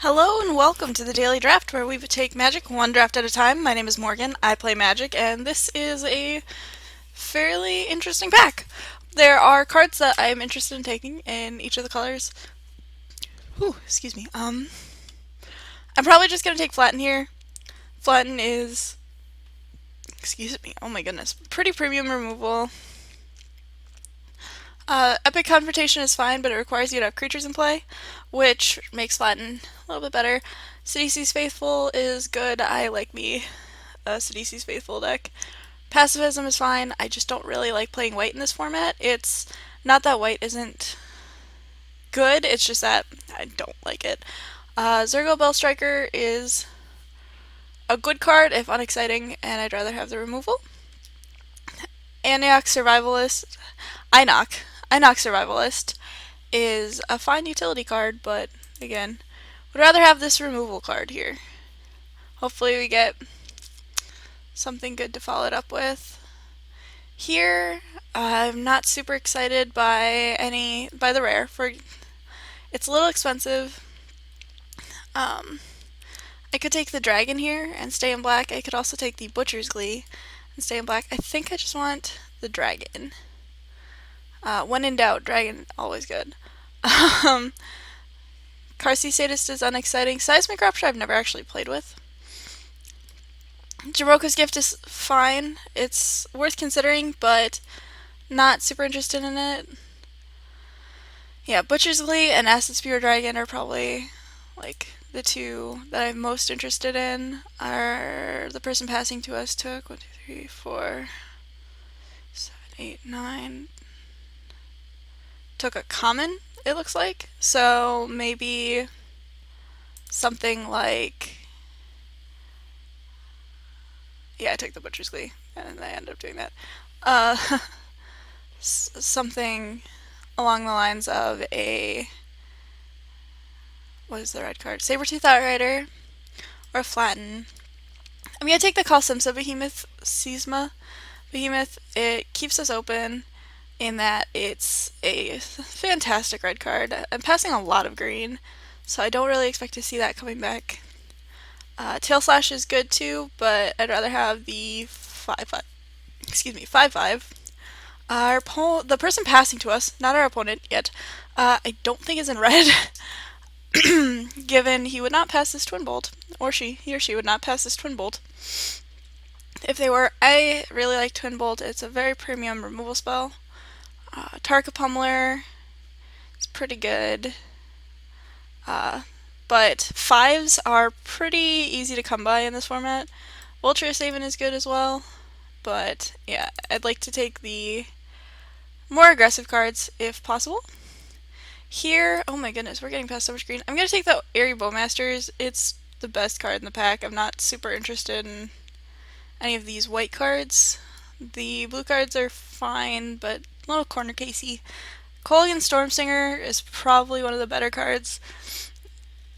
Hello and welcome to the Daily Draft, where we take Magic one draft at a time. My name is Morgan, I play Magic, and this is a fairly interesting pack. There are cards that I am interested in taking in each of the colors. Whew, excuse me. I'm probably just going to take Flatten here. Flatten is, excuse me, oh my goodness, pretty premium removal. Epic Confrontation is fine, but it requires you to have creatures in play, which makes Flatten a little bit better. Sidisi's Faithful is good. I like me a Sidisi's Faithful deck. Pacifism is fine. I just don't really like playing white in this format. It's not that white isn't good, it's just that I don't like it. Zergo Bellstriker is a good card, if unexciting, and I'd rather have the removal. Inox Survivalist, Inox, Inox Survivalist is a fine utility card, but again, would rather have this removal card here. Hopefully we get something good to follow it up with. Here, I'm not super excited by the rare. It's a little expensive. I could take the dragon here and stay in black. I could also take the Butcher's Glee and stay in black. I think I just want the dragon. When in doubt, dragon, always good. Carsey Sadist is unexciting. Seismic Rupture I've never actually played with. Jaroka's Gift is fine. It's worth considering, but not super interested in it. Yeah, Butcher's Glee and Acid Spear Dragon are probably like the two that I'm most interested in. Are the person passing to us took 1, 2, 3, 4, 7, 8, 9. Took a common, it looks like. So maybe something like, yeah, I took the Butcher's Glee and I ended up doing that. Something along the lines of what is the red card? Sabertooth Outrider or Flatten. I'm gonna take the Kalsimsa Behemoth Seisma Behemoth. It keeps us open in that it's a fantastic red card. I'm passing a lot of green, so I don't really expect to see that coming back. Tail Slash is good too, but I'd rather have the 5/5. Excuse me, 5/5. The person passing to us, not our opponent yet, I don't think is in red. Given he would not pass this Twin Bolt, or he or she would not pass this Twin Bolt. If they were, I really like Twin Bolt. It's a very premium removal spell. Tarka Pummeler is pretty good. But 5s are pretty easy to come by in this format. Vulture Haven is good as well. But yeah, I'd like to take the more aggressive cards if possible. Here, oh my goodness, we're getting past so much green. I'm going to take the Airy Bowmasters. It's the best card in the pack. I'm not super interested in any of these white cards. The blue cards are fine, but a little corner casey. Kolaghan Stormsinger is probably one of the better cards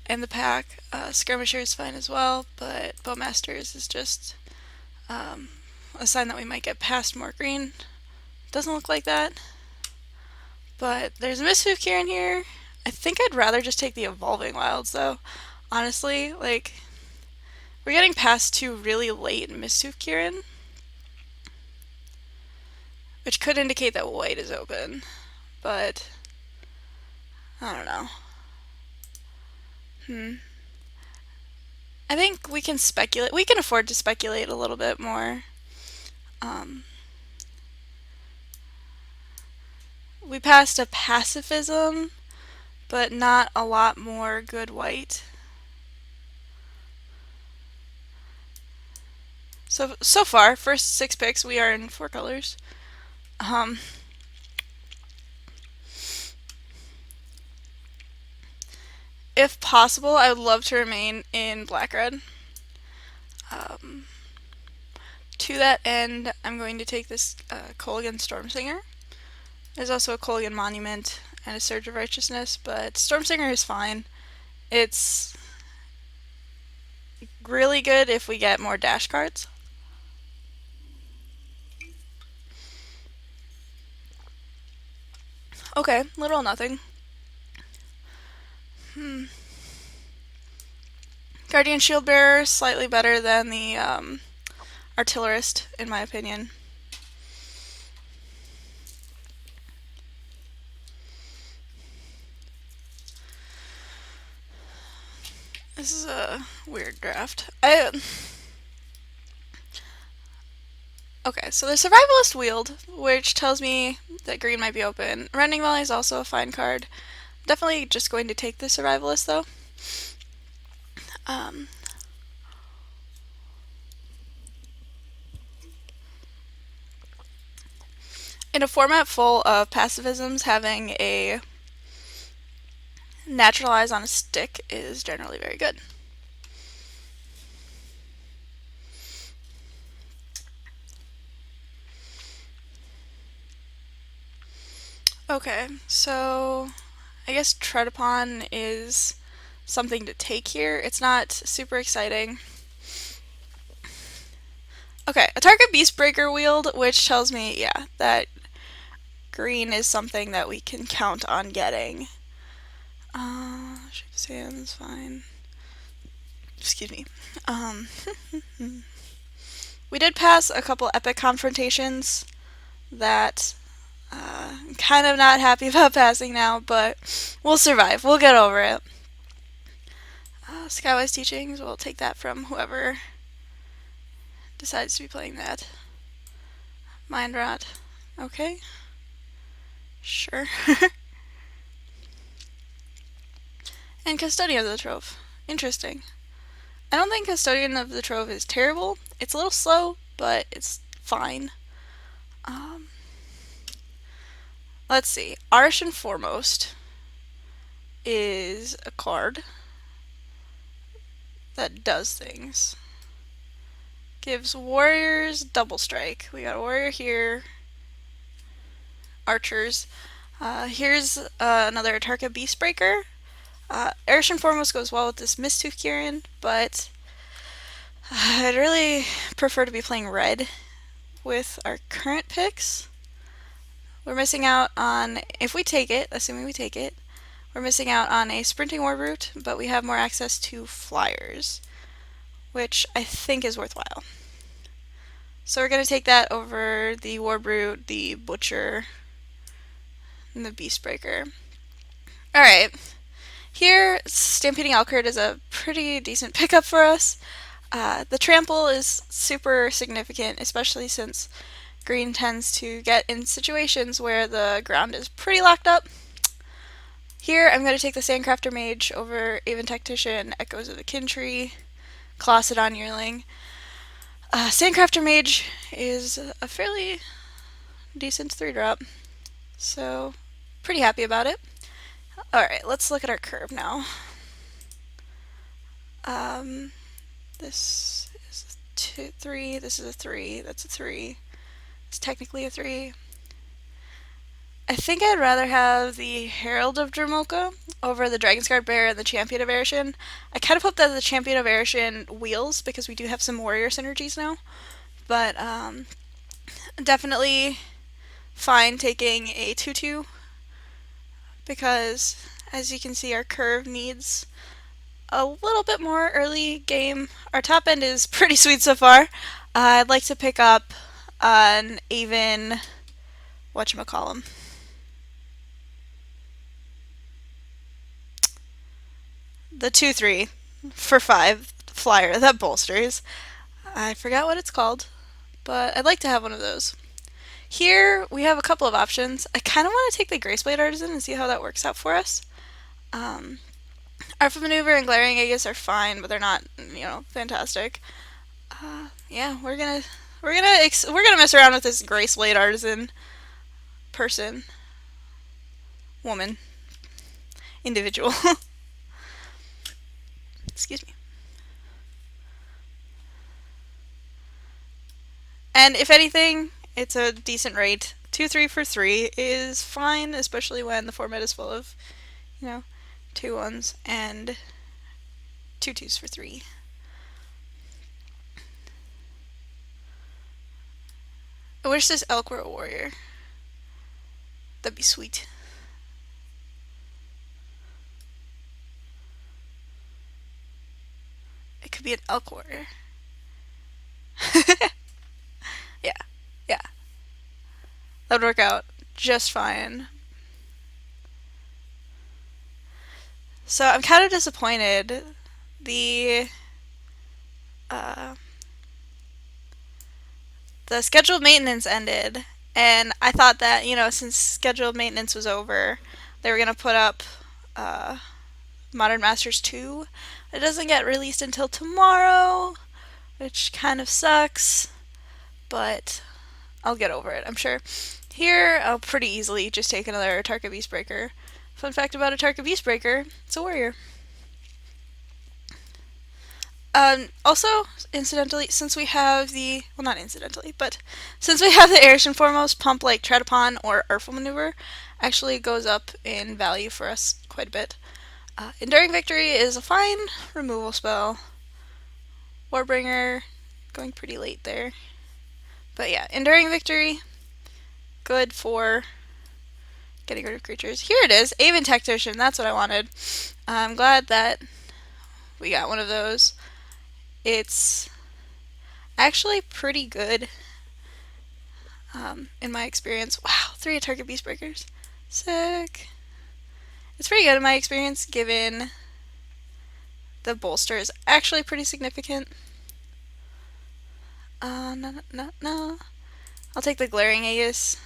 in the pack. Skirmisher is fine as well, but Bowmasters is just a sign that we might get past more green. Doesn't look like that. But there's a Misfoof Kieran here. I think I'd rather just take the Evolving Wilds though. Honestly, like, we're getting past two really late Misfoof Kieran, which could indicate that white is open, but I don't know. I think we can speculate. We can afford to speculate a little bit more. We passed a Pacifism, but not a lot more good white. So far, first 6 picks, we are in 4 colors. If possible, I would love to remain in black-red. To that end, I'm going to take this Kolaghan Stormsinger. There's also a Kolaghan Monument and a Surge of Righteousness, but Stormsinger is fine. It's really good if we get more dash cards. Okay, little or nothing. Guardian Shield Bearer, slightly better than the Artillerist, in my opinion. This is a weird draft. Okay, so the Survivalist Wield, which tells me that green might be open. Rending Volley is also a fine card. Definitely just going to take the Survivalist, though. In a format full of pacifisms, having a Naturalize on a stick is generally very good. Okay, so I guess Tread Upon is something to take here. It's not super exciting. Okay, a Target Beastbreaker Wield, which tells me, yeah, that green is something that we can count on getting. Shape of Sands, fine. Excuse me. We did pass a couple epic confrontations that I'm kind of not happy about passing now, but we'll survive. We'll get over it. Skywise Teachings, we'll take that from whoever decides to be playing that. Mind Rot. Okay. Sure. And Custodian of the Trove. Interesting. I don't think Custodian of the Trove is terrible. It's a little slow, but it's fine. Let's see. Arshan Foremost is a card that does things. Gives warriors double strike. We got a warrior here. Archers. Here's another Tarka Beastbreaker. Arshan Foremost goes well with this Misttooth Kieran, but I'd really prefer to be playing red with our current picks. We're missing out on, if we take it, assuming we take it, we're missing out on a Sprinting Warbrute, but we have more access to Flyers, which I think is worthwhile. So we're going to take that over the Warbrute, the Butcher, and the Beastbreaker. Alright, here Stampeding Alkerd is a pretty decent pickup for us. The Trample is super significant, especially since green tends to get in situations where the ground is pretty locked up. Here I'm going to take the Sandcrafter Mage over Aven Tactician, Echoes of the Kintree, Colossodon Yearling. Sandcrafter Mage is a fairly decent 3-drop, so pretty happy about it. Alright, let's look at our curve now. This is a 3, this is a 3, that's a 3. It's technically a 3. I think I'd rather have the Herald of Dromoka over the Dragonsguard Bear and the Champion of Arishan. I kind of hope that the Champion of Arishan wheels, because we do have some warrior synergies now. But definitely fine taking a 2-2, because as you can see our curve needs a little bit more early game. Our top end is pretty sweet so far. I'd like to pick up an Aven, whatchamacallem. The 2-3 for 5 flyer that bolsters. I forgot what it's called, but I'd like to have one of those. Here we have a couple of options. I kind of want to take the Graceblade Artisan and see how that works out for us. Artful Maneuver and Glaring Aegis are fine, but they're not, fantastic. Yeah, we're gonna mess around with this Graceblade Artisan person, woman, individual. Excuse me. And if anything, it's a decent rate. 2-3 for 3 is fine, especially when the format is full of, 2-1s and 2-2s for 3. I wish this elk were a warrior. That'd be sweet. could be an elk warrior. Yeah, yeah. That would work out just fine. So I'm kind of disappointed. Uh, the scheduled maintenance ended, and I thought that, since scheduled maintenance was over, they were gonna put up Modern Masters 2. It doesn't get released until tomorrow, which kind of sucks, but I'll get over it, I'm sure. Here, I'll pretty easily just take another Tarka Beastbreaker. Fun fact about a Tarka Beastbreaker, it's a warrior. Also, incidentally, since we have well, not incidentally, but since we have the Airship Foremost, pump like Tread Upon or Urful Maneuver actually goes up in value for us quite a bit. Enduring Victory is a fine removal spell. Warbringer, going pretty late there. But yeah, Enduring Victory, good for getting rid of creatures. Here it is, Aven Tactician, that's what I wanted. I'm glad that we got one of those. It's actually pretty good in my experience. Wow, 3 Target Beastbreakers. Sick. It's pretty good in my experience, given the bolster is actually pretty significant. No. I'll take the Glaring Aegis.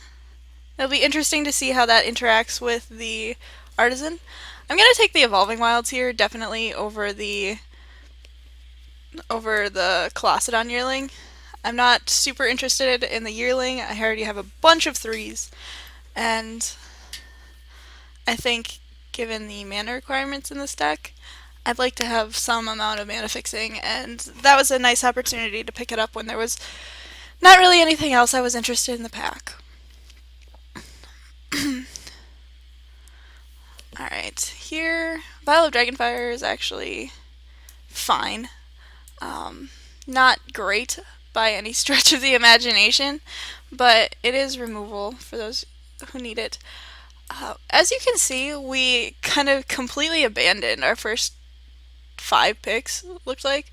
It'll be interesting to see how that interacts with the Artisan. I'm going to take the Evolving Wilds here, definitely over the Colossedon Yearling. I'm not super interested in the Yearling. I already have a bunch of 3s, and I think given the mana requirements in this deck, I'd like to have some amount of mana fixing, and that was a nice opportunity to pick it up when there was not really anything else I was interested in the pack. Alright, here, Vial of Dragonfire is actually fine. Not great by any stretch of the imagination, but it is removal for those who need it. As you can see, we kind of completely abandoned our first 5 picks, looked like.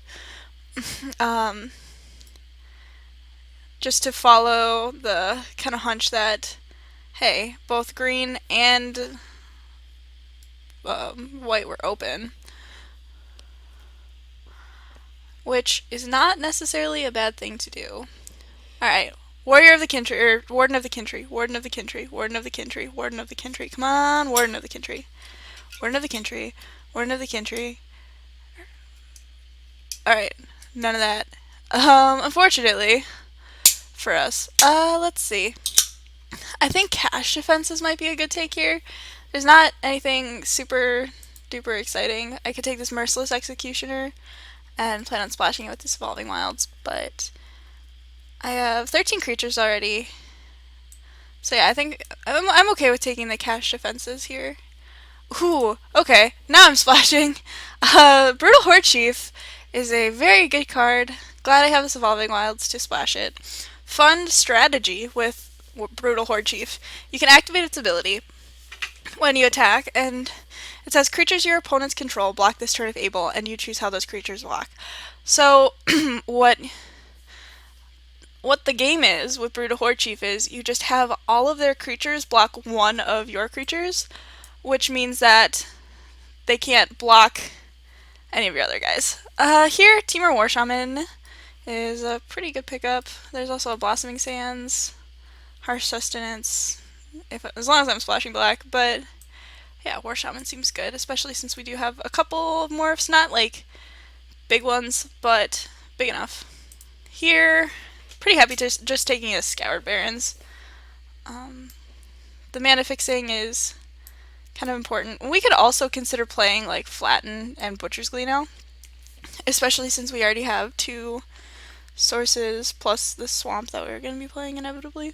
Just to follow the kind of hunch that, hey, both green and white were open. Which is not necessarily a bad thing to do. Alright, Warrior of the Kintry, or Warden of the Kintry, Warden of the Kintry, Warden of the Kintry, Warden of the Kintry. Come on, Warden of the Kintry. Warden of the Kintry, Warden of the Kintry. Alright, none of that. Unfortunately, for us. Let's see. I think Cash Defenses might be a good take here. There's not anything super duper exciting. I could take this Merciless Executioner and plan on splashing it with these Evolving Wilds, but I have 13 creatures already. So yeah, I think I'm okay with taking the Cash Defenses here. Ooh, okay, now I'm splashing. Brutal Horde Chief is a very good card. Glad I have this Evolving Wilds to splash it. Fun strategy with Brutal Horde Chief. You can activate its ability when you attack, and it says creatures your opponents control block this turn if able, and you choose how those creatures block. So what the game is with Brutal Horde Chief is you just have all of their creatures block one of your creatures, which means that they can't block any of your other guys. Here, Temur War Shaman is a pretty good pickup. There's also a Blossoming Sands, Harsh Sustenance, as long as I'm splashing black, but yeah, War Shaman seems good, especially since we do have a couple of morphs, not like big ones, but big enough. Here, pretty happy just taking a Scoured Barrens. The mana fixing is kind of important. We could also consider playing like Flatten and Butcher's Glee now, especially since we already have 2 sources plus the swamp that we're going to be playing inevitably.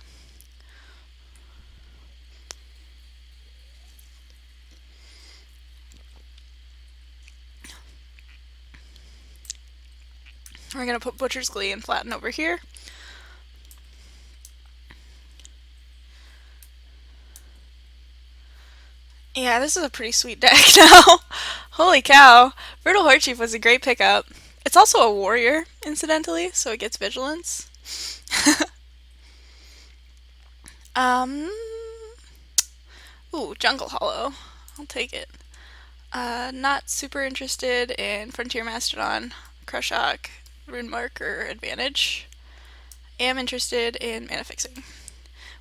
We're going to put Butcher's Glee and Flatten over here. Yeah, this is a pretty sweet deck now. Holy cow. Brutal Horde Chief was a great pickup. It's also a warrior, incidentally, so it gets vigilance. um, Ooh, Jungle Hollow. I'll take it. Not super interested in Frontier Mastodon, Crushok, Rune Mark, or Advantage. Am interested in mana fixing.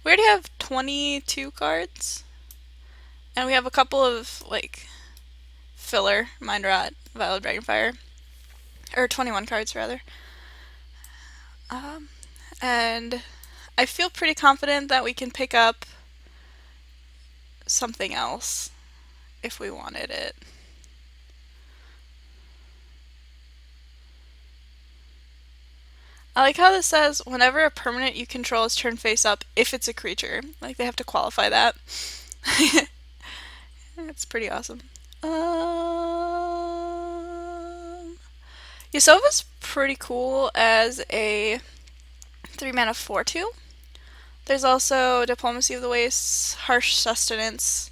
We already have 22 cards, and we have a couple of like filler, Mind Rot, Violet Dragonfire, or 21 cards rather. And I feel pretty confident that we can pick up something else if we wanted it. I like how this says whenever a permanent you control is turned face up if it's a creature. Like they have to qualify that. It's pretty awesome. Yasova's pretty cool as a 3 mana 4/2. There's also Diplomacy of the Wastes, Harsh Sustenance.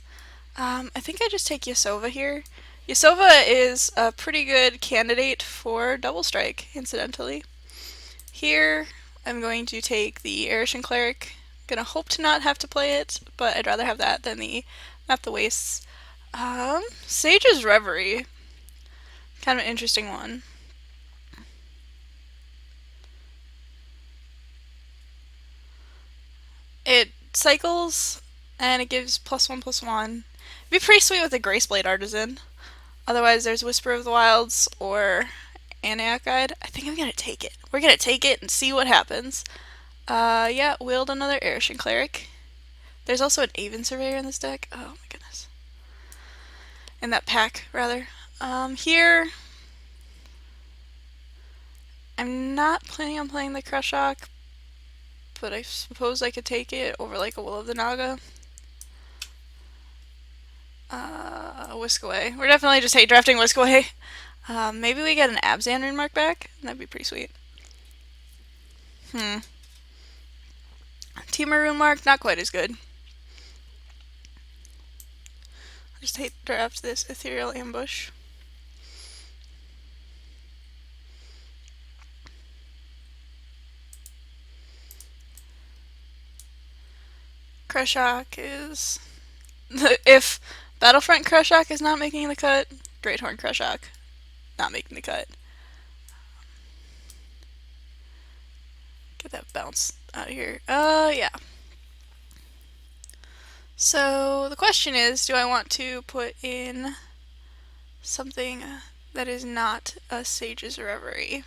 I think I just take Yasova here. Yasova is a pretty good candidate for Double Strike, incidentally. Here, I'm going to take the Erishan Cleric. I'm gonna hope to not have to play it, but I'd rather have that than the Map the Wastes. Sage's Reverie. Kind of an interesting one. It cycles, and it gives +1/+1. It'd be pretty sweet with a Graceblade Artisan. Otherwise, there's Whisper of the Wilds or Anayak Guide. I think I'm gonna take it. We're gonna take it and see what happens. Yeah, wield another Erishan Cleric. There's also an Aven Surveyor in this deck. Oh my goodness. In that pack, rather. Here, I'm not planning on playing the Crushok, but I suppose I could take it over like a Will of the Naga. Whisk Away. We're definitely just hate drafting Whisk Away. Maybe we get an Abzan Rune Mark back. That'd be pretty sweet. Temur Rune Mark, not quite as good. I just hate draft this Ethereal Ambush. Crushok is... if Battlefront Crushok is not making the cut, Greathorn Crushok not making the cut. Get that bounce out of here. Yeah. So the question is, do I want to put in something that is not a Sage's Reverie?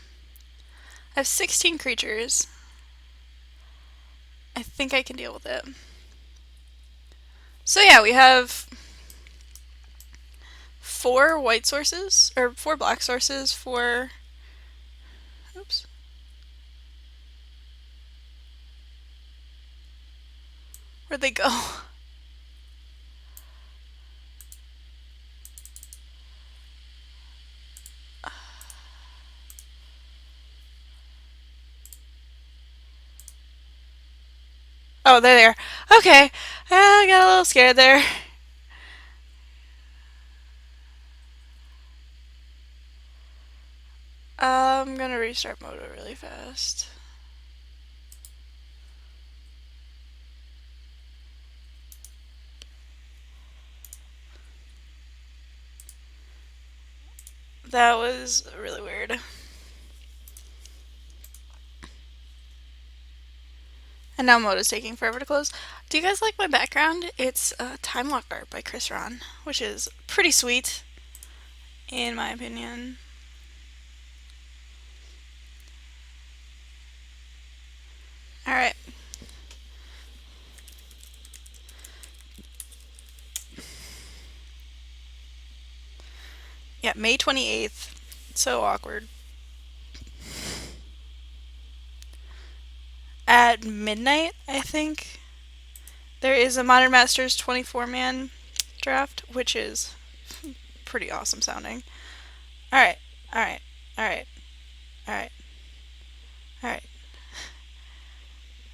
I have 16 creatures. I think I can deal with it. So yeah, we have 4 white sources, or 4 black sources for... Oops. Where'd they go? Oh, they're there. Okay. I got a little scared there. I'm gonna restart Moto really fast. That was really weird. And now Moto's taking forever to close. Do you guys like my background? It's Time Lock Art by Chris Ron, which is pretty sweet, in my opinion. Alright. Yeah, May 28th. So awkward. At midnight, I think, there is a Modern Masters 24-man draft, which is pretty awesome sounding. Alright, alright, alright, alright, alright.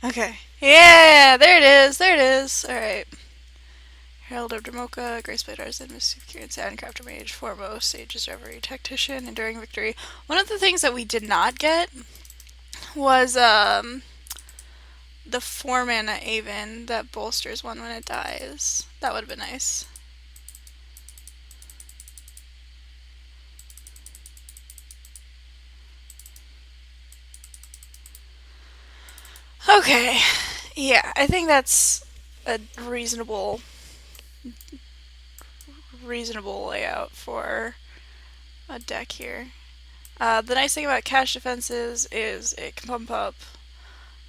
Okay. Yeah, there it is, there it is. Alright. Herald of Demoka, Graceblade Artisan, Mystic Cure, Sandcrafter Mage, Foremost, Sage's Reverie, Tactician, Enduring Victory. One of the things that we did not get was the 4-mana Aven that bolsters one when it dies. That would have been nice. Okay, yeah, I think that's a reasonable layout for a deck here. The nice thing about cash defenses is it can pump up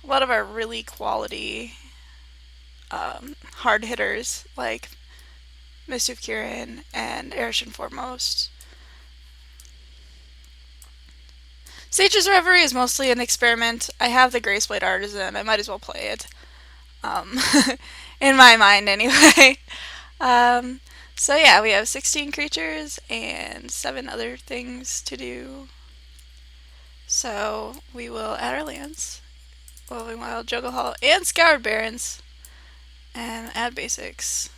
a lot of our really quality hard hitters like Mischief Kirin and Erishin Foremost. Sage's Reverie is mostly an experiment. I have the Graceblade Artisan. I might as well play it. In my mind, anyway. So yeah, we have 16 creatures and 7 other things to do. So we will add our lands, Woven Wild, Jungle Hall, and Scoured Barrens, and add basics.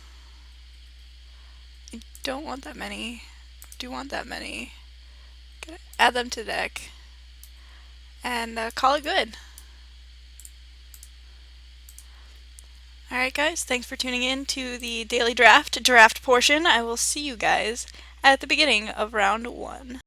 I don't want that many. I do want that many. Gonna add them to the deck and call it good. Alright guys, thanks for tuning in to the daily draft portion. I will see you guys at the beginning of round 1.